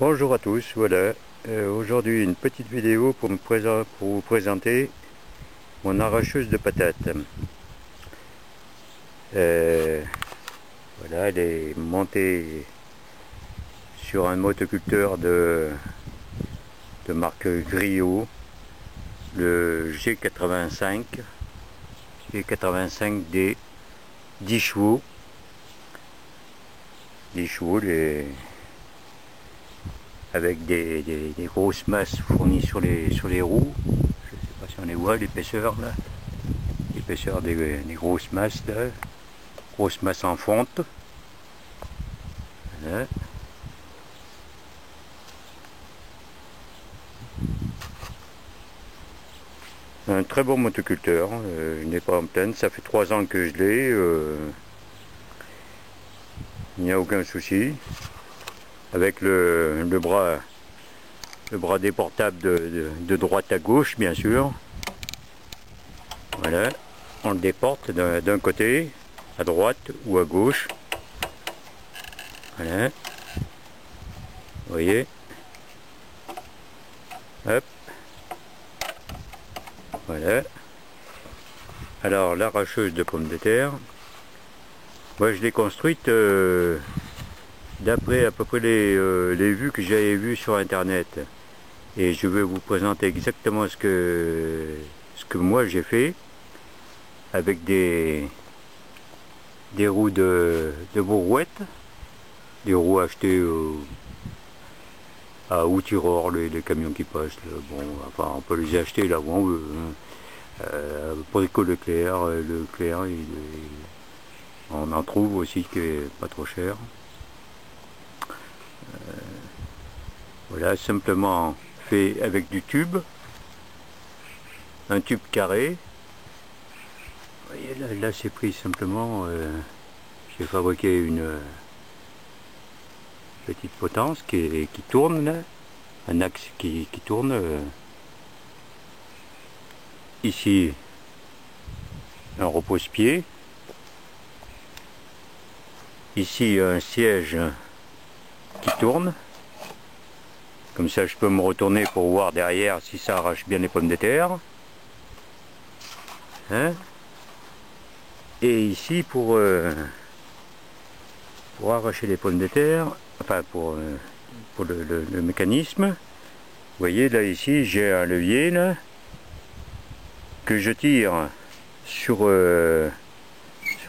Bonjour à tous, voilà, aujourd'hui une petite vidéo pour vous présenter mon arracheuse de patates. Voilà, elle est montée sur un motoculteur de marque Griot, le G85D, 10 chevaux, avec des grosses masses fournies sur les roues. Je ne sais pas si on les voit, l'épaisseur là, l'épaisseur des grosses masses là, grosses masses en fonte. Voilà. Un très bon motoculteur, il n'est pas en plaine, ça fait 3 ans que je l'ai, il n'y a aucun souci. Avec le bras déportable de droite à gauche, bien sûr. Voilà, on le déporte d'un côté, à droite ou à gauche. Voilà, vous voyez. Hop. Voilà. Alors, l'arracheuse de pommes de terre, moi je l'ai construite d'après à peu près les vues que j'avais vues sur internet, et je vais vous présenter exactement ce que moi j'ai fait avec des roues de brouette, des roues achetées à Outiror, les camions qui passent là. Bon, enfin on peut les acheter là où on veut, hein. Pour Leclerc, on en trouve aussi qui est pas trop cher. Voilà, simplement fait avec du tube, un tube carré. Vous voyez, là c'est pris simplement, j'ai fabriqué une petite potence qui tourne là, un axe qui tourne. Ici un repose-pied, ici un siège qui tourne. Comme ça je peux me retourner pour voir derrière si ça arrache bien les pommes de terre. Hein? Et ici pour arracher les pommes de terre, enfin pour le mécanisme. Vous voyez là, ici j'ai un levier là, que je tire sur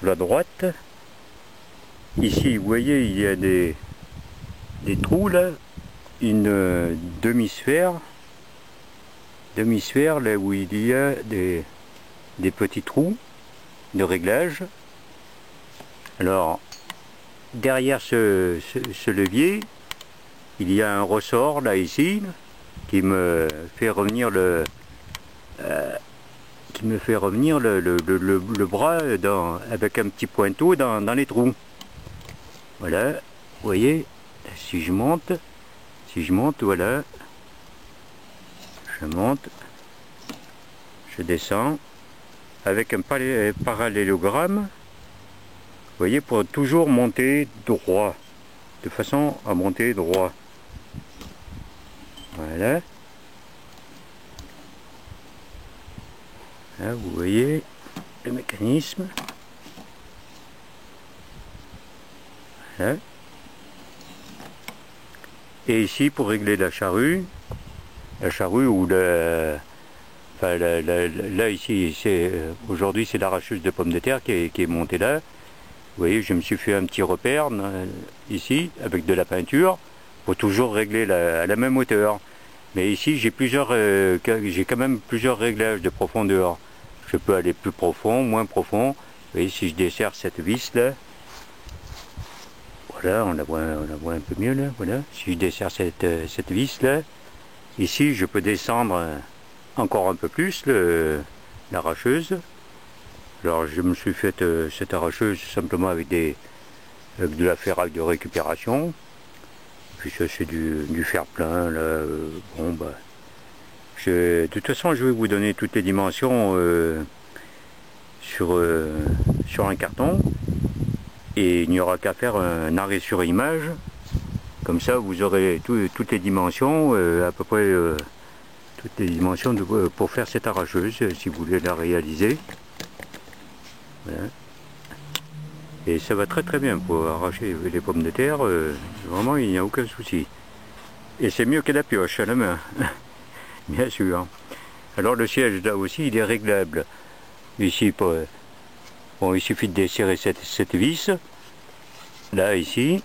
la droite. Ici vous voyez il y a des trous là, une demi-sphère là où il y a des petits trous de réglage. Alors derrière ce levier il y a un ressort là ici qui me fait revenir le bras avec un petit pointeau dans les trous. Voilà, vous voyez, si je monte, voilà, je monte, je descends, avec un parallélogramme, vous voyez, pour toujours monter droit, de façon à monter droit. Voilà. Là, vous voyez le mécanisme. Voilà. Et ici pour régler la charrue ou enfin là ici c'est aujourd'hui c'est l'arracheuse de pommes de terre qui est montée là. Vous voyez, je me suis fait un petit repère ici avec de la peinture pour toujours régler à la même hauteur. Mais ici j'ai quand même plusieurs réglages de profondeur. Je peux aller plus profond, moins profond. Vous voyez, si je desserre cette vis là, voilà, on la voit un peu mieux là, voilà. Si je desserre cette vis là, ici je peux descendre encore un peu plus l'arracheuse. Alors je me suis fait cette arracheuse simplement avec de la ferraille de récupération. Puis ça c'est du fer plein là, bon bah. De toute façon je vais vous donner toutes les dimensions sur un carton. Et il n'y aura qu'à faire un arrêt sur image Comme ça, vous aurez toutes les dimensions, à peu près toutes les dimensions pour faire cette arracheuse, si vous voulez la réaliser. Voilà. Et ça va très bien pour arracher les pommes de terre, vraiment il n'y a aucun souci. Et c'est mieux que la pioche à la main, bien sûr. Alors le siège là aussi il est réglable. Ici, bon, il suffit de desserrer cette vis, là ici,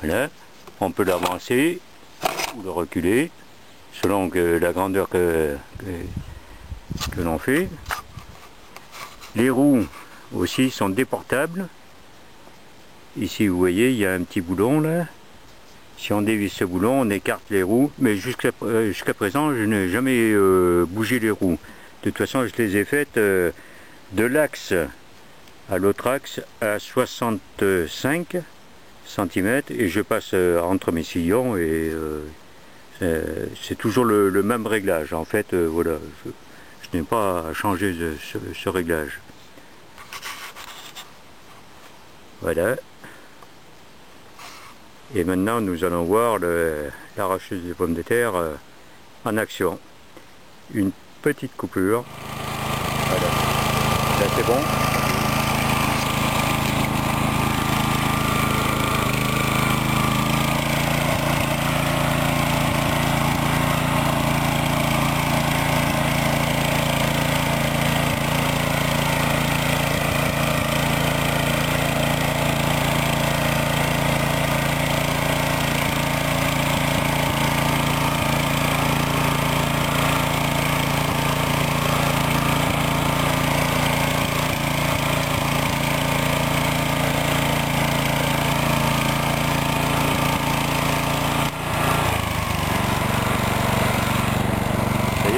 voilà. On peut l'avancer ou le reculer selon la grandeur que l'on fait. Les roues aussi sont déportables. Ici vous voyez il y a un petit boulon là. Si on dévisse ce boulon, on écarte les roues, mais jusqu'à présent je n'ai jamais bougé les roues. De toute façon je les ai faites de l'axe à l'autre axe à 65 cm et je passe entre mes sillons et c'est toujours le même réglage. En fait, voilà, je n'ai pas à changer ce réglage. Voilà. Et maintenant, nous allons voir l'arracheuse des pommes de terre en action. Une petite coupure. Voilà. Là, c'est bon.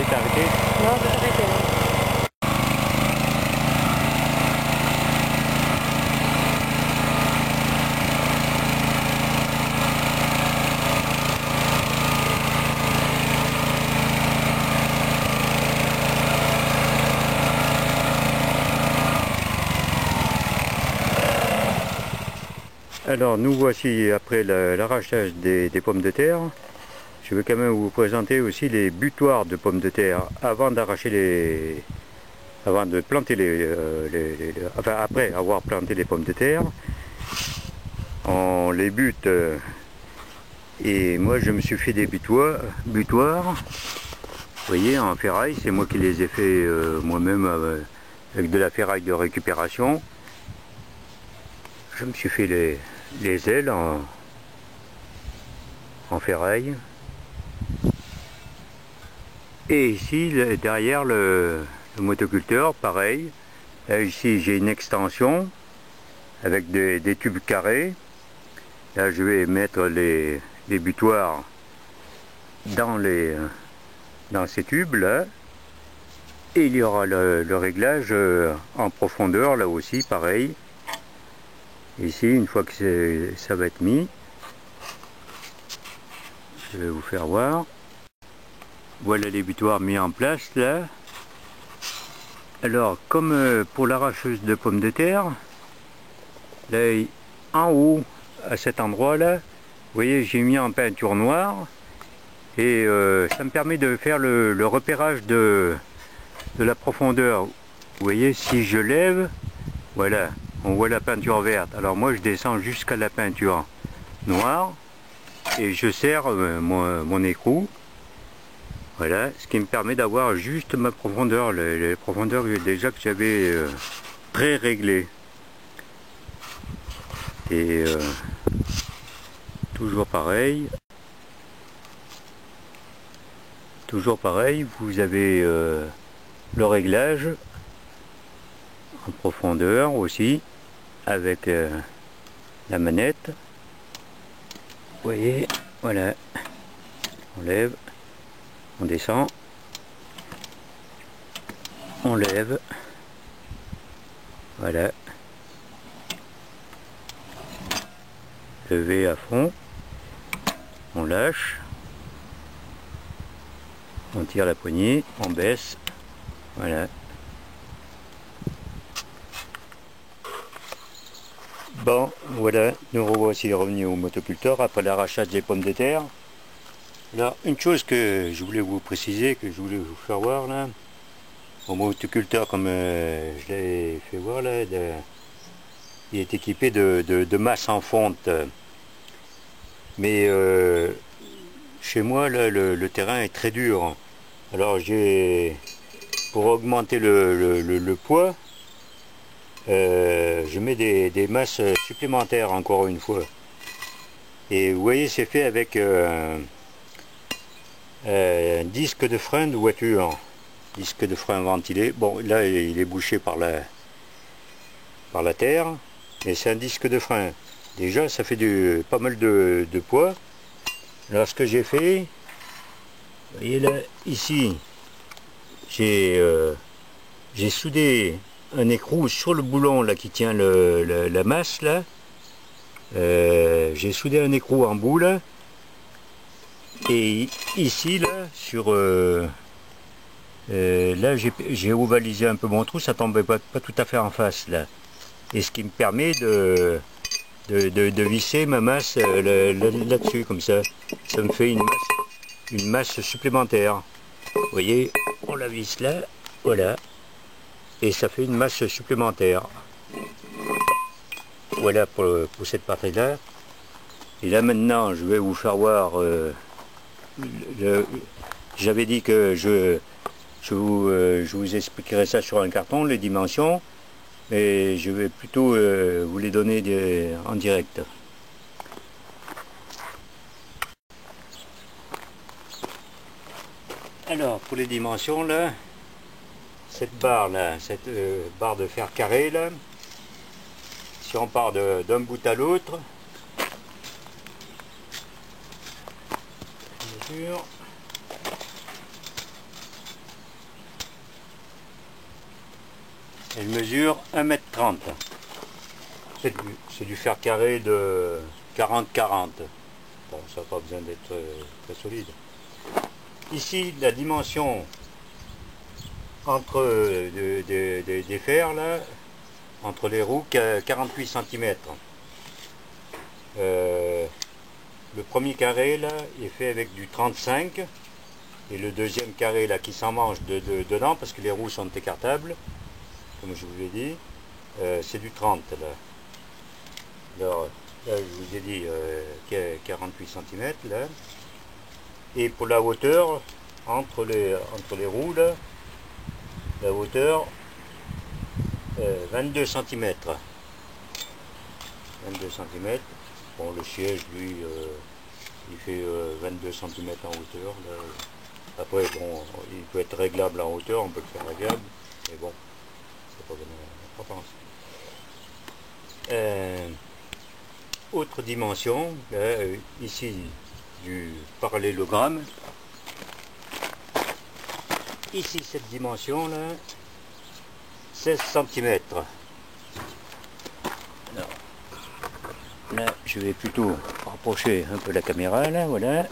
T'as arrêté? Non, j'ai arrêté là. Alors nous voici après l'arrachage des pommes de terre. Je vais quand même vous présenter aussi les butoirs de pommes de terre avant d'arracher avant de planter enfin après avoir planté les pommes de terre. On les bute et moi je me suis fait des butoirs. Vous voyez, en ferraille, c'est moi qui les ai fait moi-même avec de la ferraille de récupération. Je me suis fait les ailes en ferraille. Et ici, derrière le motoculteur, pareil. Là, ici, j'ai une extension avec des tubes carrés. Là, je vais mettre les butoirs dans ces tubes là. Et il y aura le réglage en profondeur, là aussi, pareil. Ici, une fois que ça va être mis, je vais vous faire voir. Voilà les butoirs mis en place là. Alors, comme pour l'arracheuse de pommes de terre, là, en haut, à cet endroit là, vous voyez, j'ai mis en peinture noire et ça me permet de faire le repérage de la profondeur. Vous voyez, si je lève, voilà, on voit la peinture verte. Alors moi, je descends jusqu'à la peinture noire et je serre mon écrou. Voilà, ce qui me permet d'avoir juste ma profondeur, les profondeurs déjà que j'avais pré-réglées. Et toujours pareil, vous avez le réglage en profondeur aussi, avec la manette. Vous voyez, voilà, on lève. On descend, on lève, voilà, lever à fond, on lâche, on tire la poignée, on baisse, voilà. Bon, voilà, nous revoici revenus au motoculteur après l'arrachage des pommes de terre. Alors, une chose que je voulais vous préciser, que je voulais vous faire voir là, au motoculteur, comme je l'ai fait voir là, il est équipé de masses en fonte. Mais chez moi, là, le terrain est très dur. Alors, pour augmenter le poids, je mets des masses supplémentaires encore une fois. Et vous voyez, c'est fait avec un disque de frein de voiture, disque de frein ventilé. Bon, là il est bouché par la terre, mais c'est un disque de frein. Déjà, ça fait pas mal de poids. Alors, ce que j'ai fait, vous voyez là, ici, j'ai soudé un écrou sur le boulon là qui tient la masse là. J'ai soudé un écrou en bout là. Et ici là, là j'ai ovalisé un peu mon trou, ça tombait pas tout à fait en face là. Et ce qui me permet de visser ma masse là-dessus, comme ça. Ça me fait une masse supplémentaire. Vous voyez, on la visse là, voilà. Et ça fait une masse supplémentaire. Voilà pour cette partie-là. Et là maintenant, je vais vous faire voir. J'avais dit que je vous expliquerai ça sur un carton, les dimensions. Mais je vais plutôt vous les donner en direct. Alors, pour les dimensions, là, cette barre là, cette barre de fer carré là, si on part d'un bout à l'autre, elle mesure 1,30 m. C'est du fer carré de 40-40. Bon, ça n'a pas besoin d'être très solide. Ici, la dimension entre des fers là, entre les roues, 48 cm. Le premier carré là est fait avec du 35 et le deuxième carré là qui s'en mange dedans parce que les roues sont écartables, comme je vous l'ai dit, c'est du 30 là. Alors là je vous ai dit 48 cm là. Et pour la hauteur entre les roues là, la hauteur 22 cm. 22 cm. Bon, le siège, lui, il fait 22 cm en hauteur. Là. Après, bon, il peut être réglable en hauteur, on peut le faire réglable, mais bon, c'est pas vraiment l'importance. Autre dimension, là, ici, du parallélogramme. Ici, cette dimension, là, 16 cm. Là, je vais plutôt rapprocher un peu la caméra, là, voilà.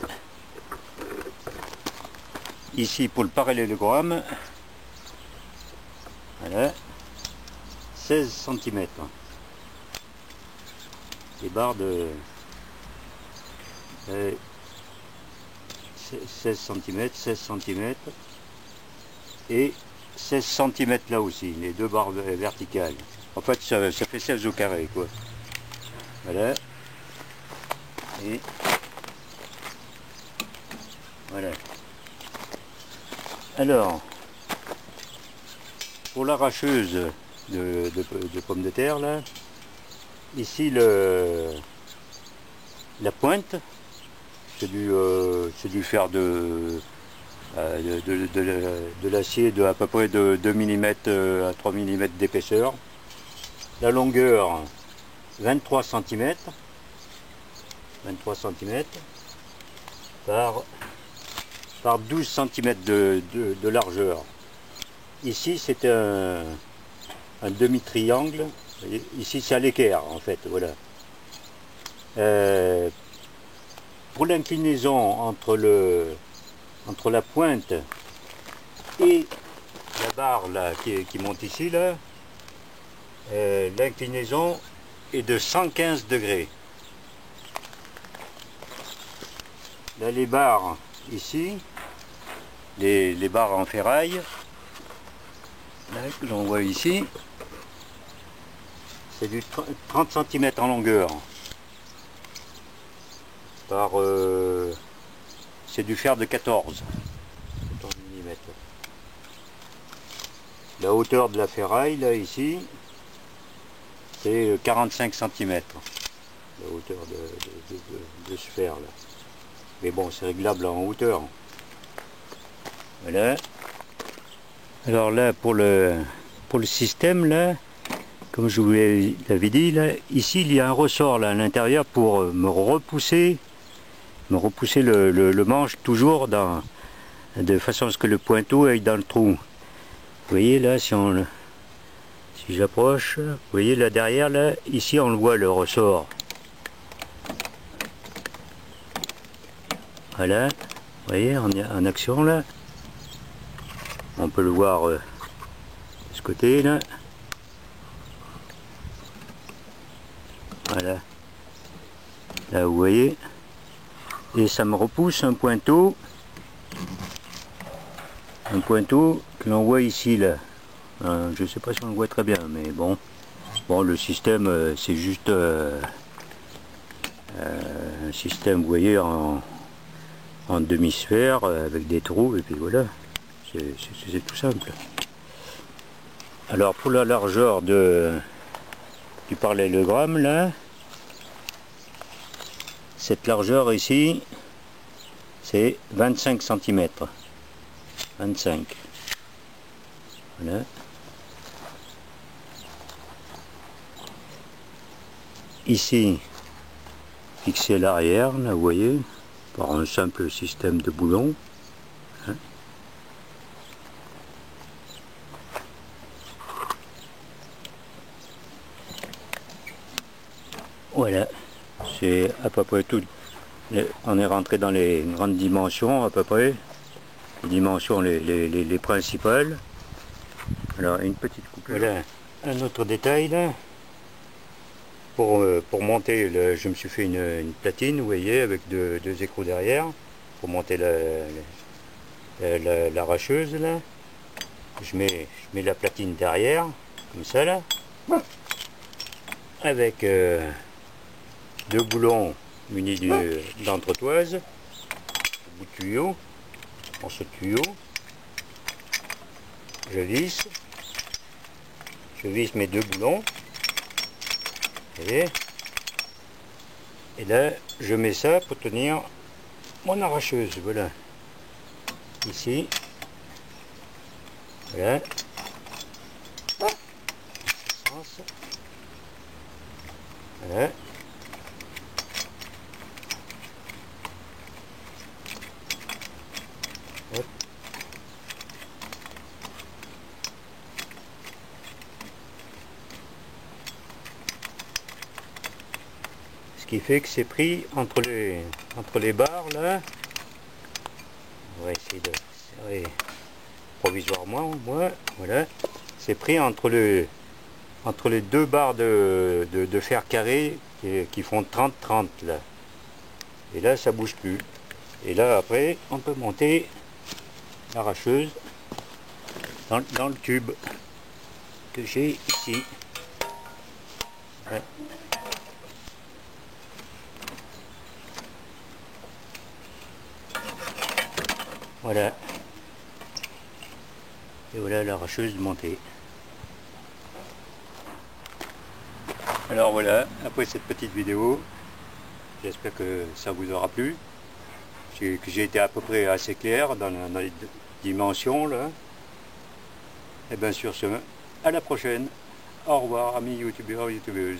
Ici, pour le parallélogramme, voilà, 16 cm. Les barres de 16 cm, 16 cm et 16 cm là aussi, les deux barres verticales. En fait, ça fait 16 au carré, quoi. Voilà. Et voilà. Alors, pour l'arracheuse de pommes de terre, là, ici la pointe, c'est du fer de l'acier de à peu près de 2 mm à 3 mm d'épaisseur. La longueur 23 cm par 12 cm de largeur. Ici c'est un demi-triangle. Ici c'est à l'équerre en fait, voilà. Pour l'inclinaison entre la pointe et la barre là qui monte ici là, l'inclinaison est de 115 degrés. Là, les barres ici, les barres en ferraille, là, que l'on voit ici, c'est du 30 cm en longueur. Par c'est du fer de 14 mm. La hauteur de la ferraille, là, ici, c'est 45 cm. La hauteur de ce fer, là. Mais bon, c'est réglable en hauteur. Voilà. Alors là, pour le système, là, comme je vous l'avais dit, là, ici, il y a un ressort là, à l'intérieur pour me repousser le manche toujours de façon à ce que le pointeau aille dans le trou. Vous voyez là, si j'approche, vous voyez là derrière, là, ici on le voit le ressort. Voilà, vous voyez en action là. On peut le voir de ce côté là. Voilà. Là vous voyez. Et ça me repousse un pointeau que l'on voit ici là. Je ne sais pas si on le voit très bien, mais bon. Bon, le système c'est juste un système, vous voyez, en demi-sphère avec des trous et puis voilà. C'est tout simple. Alors pour la largeur du parallélogramme là, cette largeur ici, c'est 25 cm. 25. Voilà. Ici, fixé à l'arrière, là, vous voyez, par un simple système de boulon. Hein. Voilà. C'est à peu près tout. On est rentré dans les grandes dimensions à peu près. Les dimensions les principales. Alors une petite coupure. Voilà un autre détail là. Pour monter, je me suis fait une platine, vous voyez, avec deux écrous derrière. Pour monter l'arracheuse là. Je mets la platine derrière, comme ça là. Avec deux boulons munis d'entretoise, bout de tuyau. Dans ce tuyau, je visse mes deux boulons. Vous voyez, et là, je mets ça pour tenir mon arracheuse. Voilà. Ici. Voilà. Voilà. Hop. Ce qui fait que c'est pris entre les barres là. On va essayer de serrer provisoirement, voilà. C'est pris entre les deux barres de fer carré qui font 30-30 là. Et là ça bouge plus. Et là après on peut monter l'arracheuse dans le tube que j'ai ici. Ouais. Voilà. Et voilà l'arracheuse montée. Alors voilà, après cette petite vidéo, j'espère que ça vous aura plu, que j'ai été à peu près assez clair dans les dimensions là. Et bien sur ce, à la prochaine. Au revoir amis youtubeurs, youtubeuses.